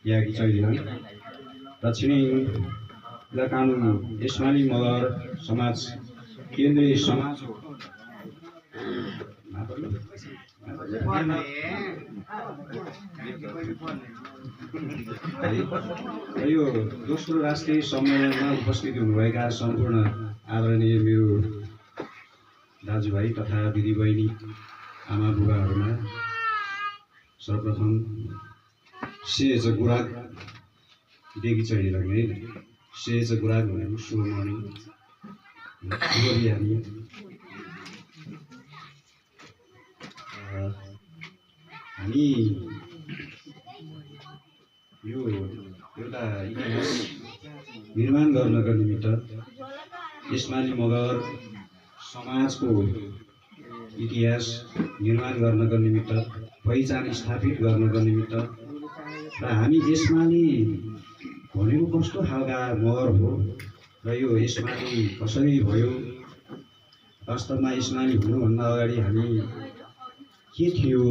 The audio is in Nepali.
याकी चैलिन दक्षिणी जिल्ला कानुन यसमाली मगर समाज केन्द्रीय समाज हो यो दोस्रो राष्ट्रिय सम्मेलनमा उपस्थित हुनुभएका सम्पूर्ण आदरणीय मेरो दाजुभाइ तथा दिदीबहिनी आमा बुबाहरूमा सर्वप्रथम सेज गुराग देखि चाहिँ लाग्ने सेज गुराग भनेको शुभ मर्निङ शुभ बिहानी हामी यो एउटा इतिहास निर्माण गर्नका निमित्त यसमाली मगर समाजको इतिहास निर्माण गर्नका निमित्त पहिचान स्थापित गर्नका निमित्त र हामी यसमाली भनेको कस्तो खालका मगर हो र यो यसमाली कसरी भयो वास्तवमा यसमाली हुनुभन्दा अगाडि हामी के थियो